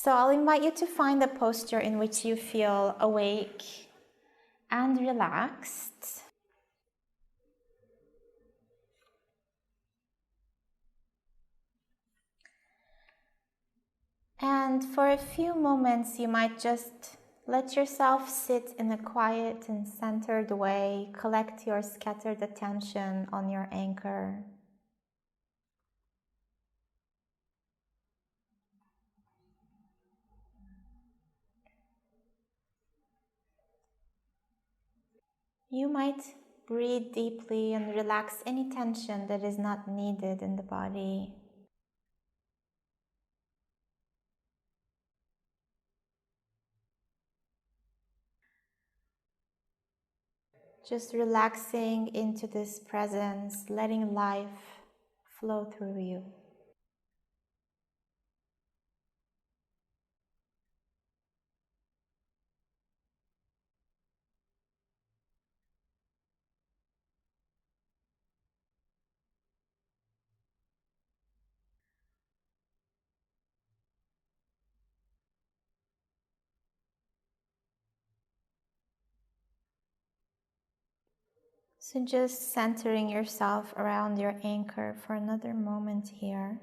So I'll invite you to find a posture in which you feel awake and relaxed. And for a few moments, you might just let yourself sit in a quiet and centered way. Collect your scattered attention on your anchor. You might breathe deeply and relax any tension that is not needed in the body. Just relaxing into this presence, letting life flow through you. So just centering yourself around your anchor for another moment here.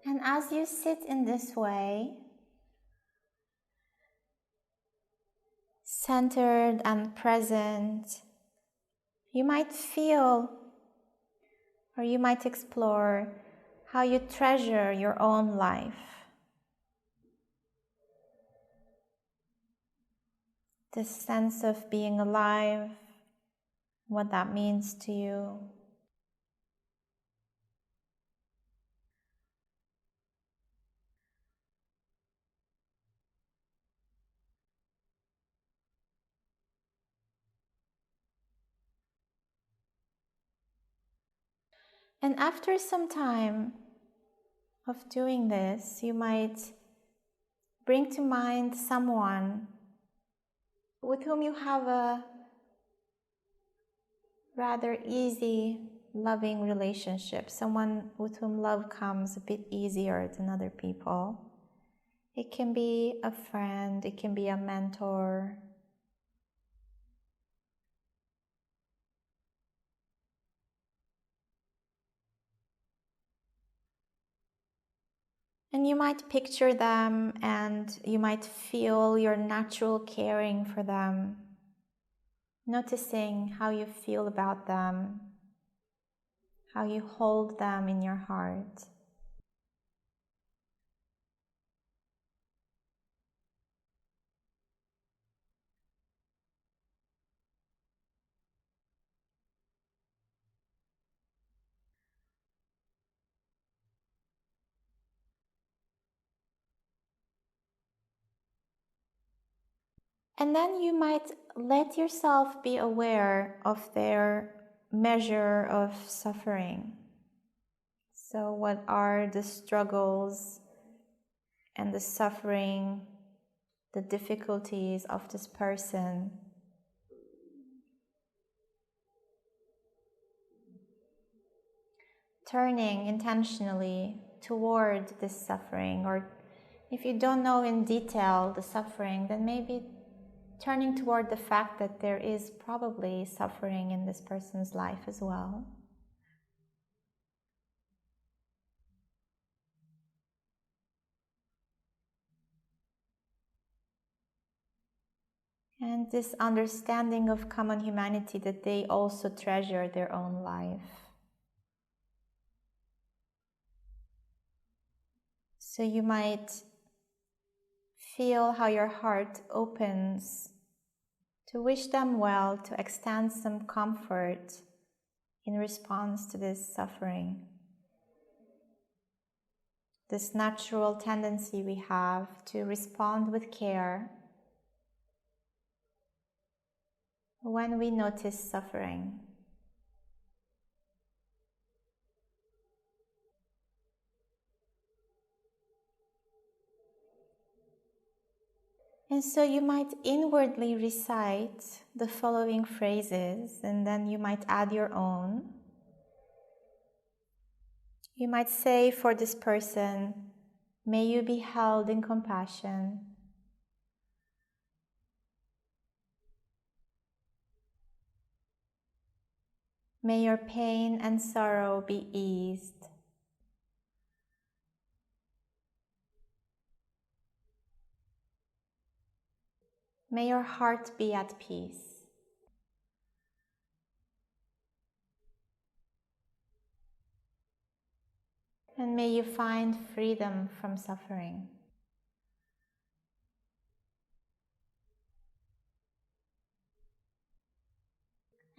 And as you sit in this way, centered and present, you might feel or you might explore how you treasure your own life. This sense of being alive, what that means to you. And after some time of doing this, you might bring to mind someone with whom you have a rather easy, loving relationship, someone with whom love comes a bit easier than other people. It can be a friend, it can be a mentor. And you might picture them and you might feel your natural caring for them, noticing how you feel about them, how you hold them in your heart. And then you might let yourself be aware of their measure of suffering. So what are the struggles and the suffering, the difficulties of this person? Turning intentionally toward this suffering, or if you don't know in detail the suffering, then maybe turning toward the fact that there is probably suffering in this person's life as well. And this understanding of common humanity, that they also treasure their own life. So you might feel how your heart opens to wish them well, to extend some comfort in response to this suffering. This natural tendency we have to respond with care when we notice suffering. And so you might inwardly recite the following phrases, and then you might add your own. You might say for this person, may you be held in compassion. May your pain and sorrow be eased. May your heart be at peace. And may you find freedom from suffering.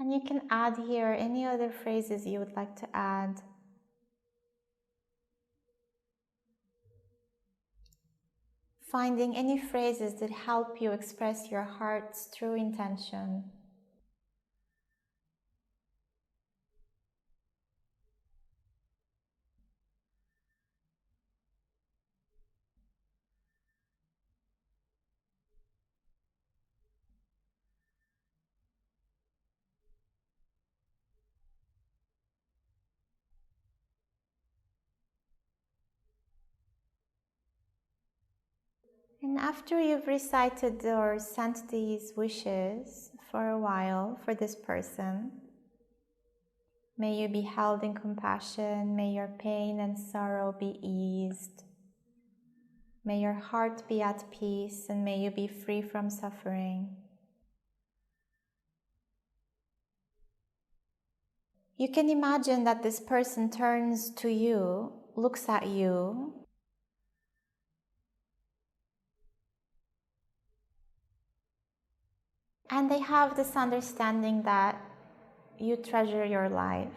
And you can add here any other phrases you would like to add. Finding any phrases that help you express your heart's true intention. And after you've recited or sent these wishes for a while for this person, may you be held in compassion, may your pain and sorrow be eased, may your heart be at peace, and may you be free from suffering. You can imagine that this person turns to you, looks at you, and they have this understanding that you treasure your life.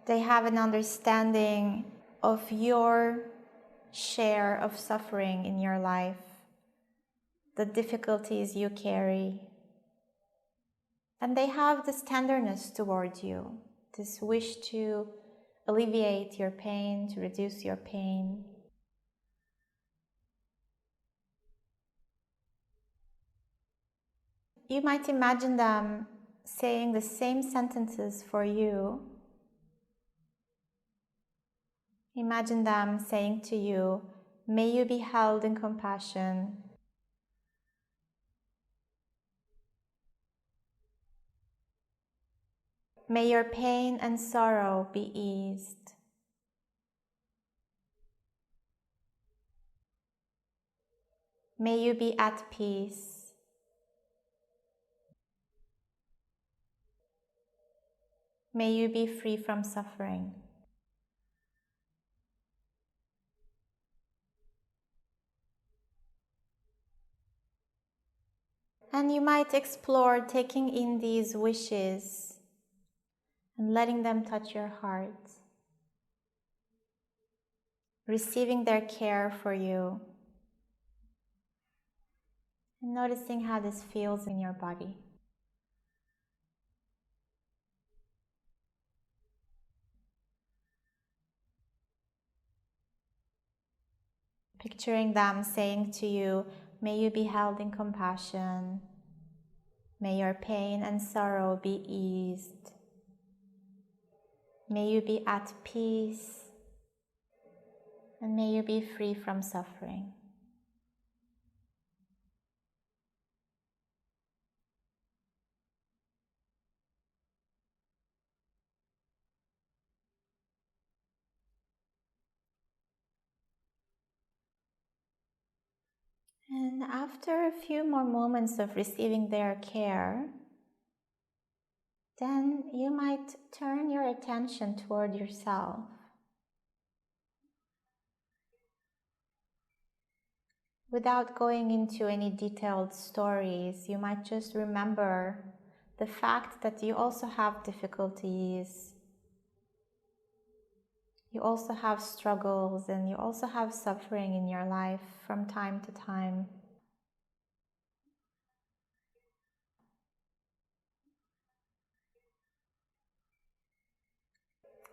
They have an understanding of your share of suffering in your life, the difficulties you carry. And they have this tenderness towards you, this wish to alleviate your pain, to reduce your pain. You might imagine them saying the same sentences for you. Imagine them saying to you, may you be held in compassion. May your pain and sorrow be eased. May you be at peace. May you be free from suffering. And you might explore taking in these wishes and letting them touch your heart, receiving their care for you, and noticing how this feels in your body. Picturing them saying to you, may you be held in compassion. May your pain and sorrow be eased. May you be at peace. And may you be free from suffering. And after a few more moments of receiving their care, then you might turn your attention toward yourself. Without going into any detailed stories, you might just remember the fact that you also have difficulties, you also have struggles, and you also have suffering in your life from time to time.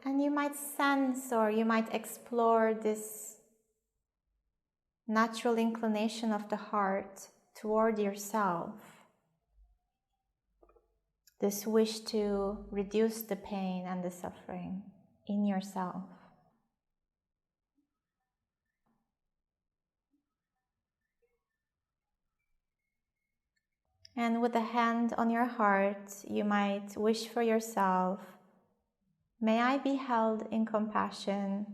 And you might sense or you might explore this natural inclination of the heart toward yourself, this wish to reduce the pain and the suffering in yourself. And with a hand on your heart, you might wish for yourself, may I be held in compassion.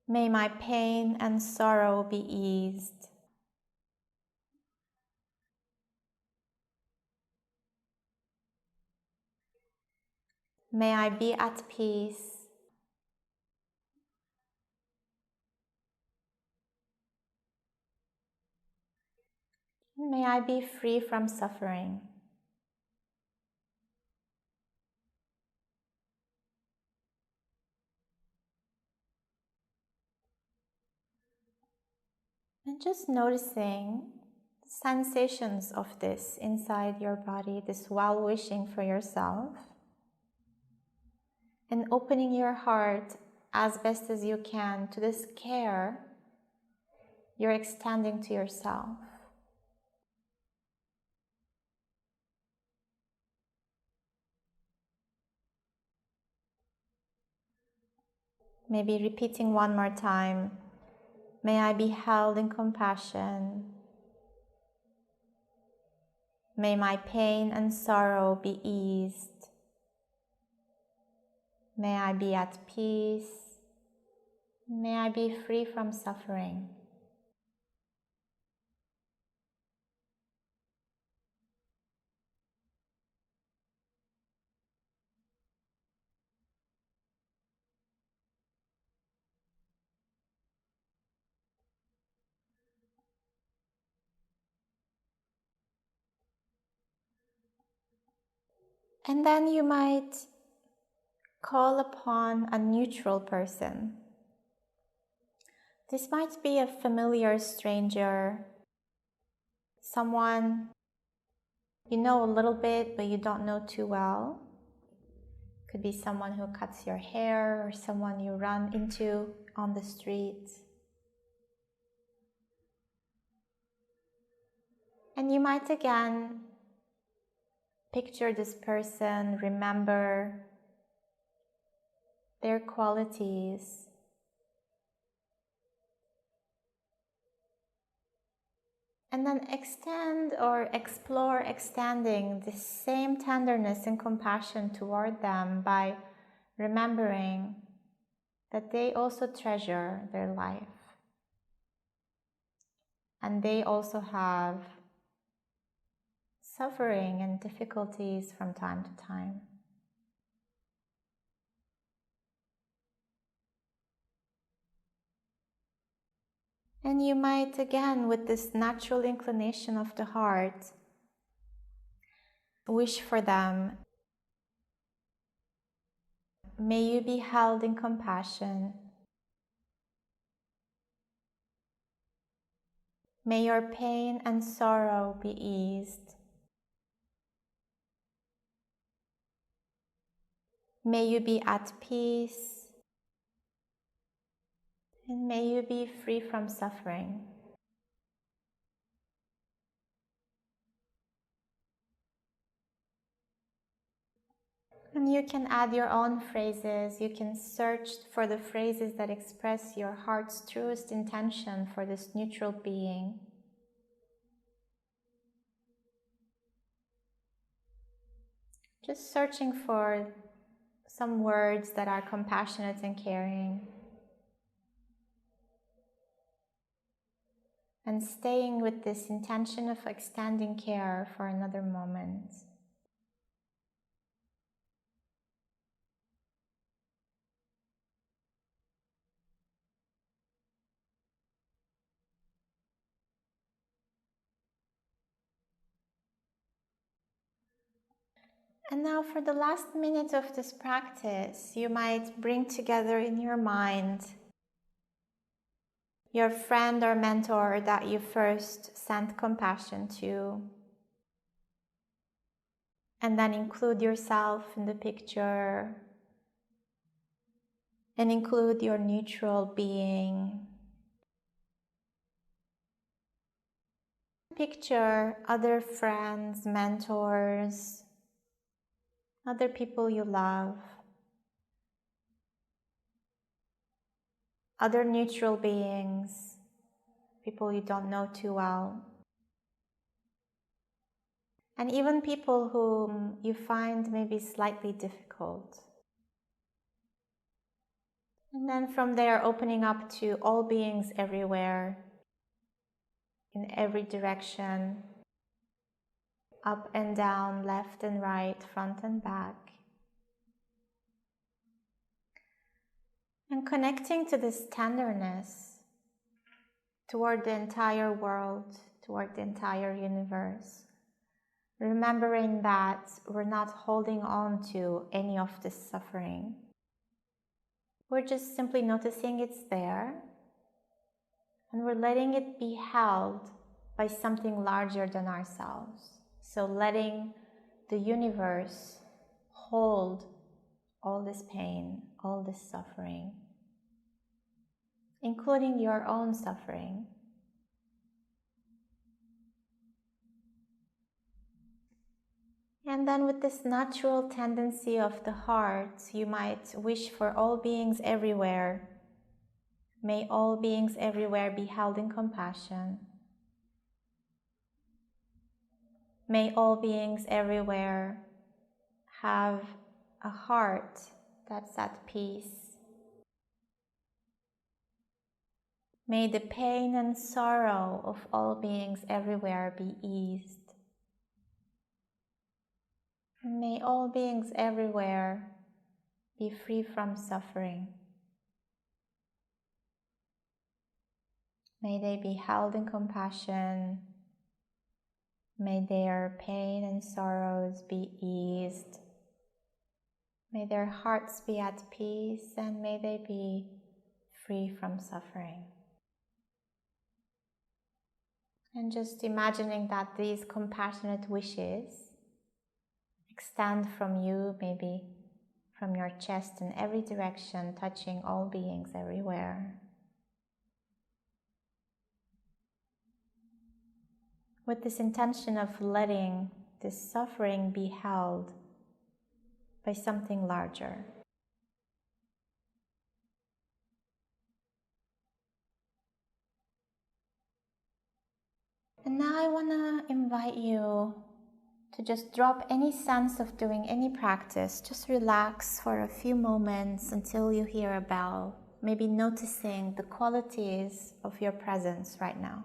May my pain and sorrow be eased. May I be at peace. May I be free from suffering. And just noticing the sensations of this inside your body, this well-wishing for yourself, and opening your heart as best as you can to this care you're extending to yourself. Maybe repeating one more time, may I be held in compassion. May my pain and sorrow be eased. May I be at peace. May I be free from suffering. And then you might call upon a neutral person. This might be a familiar stranger, someone you know a little bit but you don't know too well. Could be someone who cuts your hair or someone you run into on the street. And you might again picture this person, remember their qualities. And then extend or explore extending the same tenderness and compassion toward them by remembering that they also treasure their life. And they also have suffering and difficulties from time to time. And you might, again, with this natural inclination of the heart, wish for them. May you be held in compassion. May your pain and sorrow be eased. May you be at peace. And may you be free from suffering. And you can add your own phrases. You can search for the phrases that express your heart's truest intention for this neutral being. Just searching for some words that are compassionate and caring. And staying with this intention of extending care for another moment. And now for the last minute of this practice, you might bring together in your mind your friend or mentor that you first sent compassion to. And then include yourself in the picture and include your neutral being. Picture other friends, mentors, other people you love, other neutral beings, people you don't know too well, and even people whom you find maybe slightly difficult. And then from there, opening up to all beings everywhere, in every direction, up and down, left and right, front and back. And connecting to this tenderness toward the entire world, toward the entire universe. Remembering that we're not holding on to any of this suffering. We're just simply noticing it's there, and we're letting it be held by something larger than ourselves. So letting the universe hold all this pain, all this suffering, including your own suffering. And then with this natural tendency of the heart, you might wish for all beings everywhere. May all beings everywhere be held in compassion. May all beings everywhere have a heart that's at peace. May the pain and sorrow of all beings everywhere be eased. And may all beings everywhere be free from suffering. May they be held in compassion. May their pain and sorrows be eased. May their hearts be at peace, and may they be free from suffering. And just imagining that these compassionate wishes extend from you, maybe from your chest in every direction, touching all beings everywhere. With this intention of letting this suffering be held by something larger. And now I want to invite you to just drop any sense of doing any practice. Just relax for a few moments until you hear a bell, maybe noticing the qualities of your presence right now.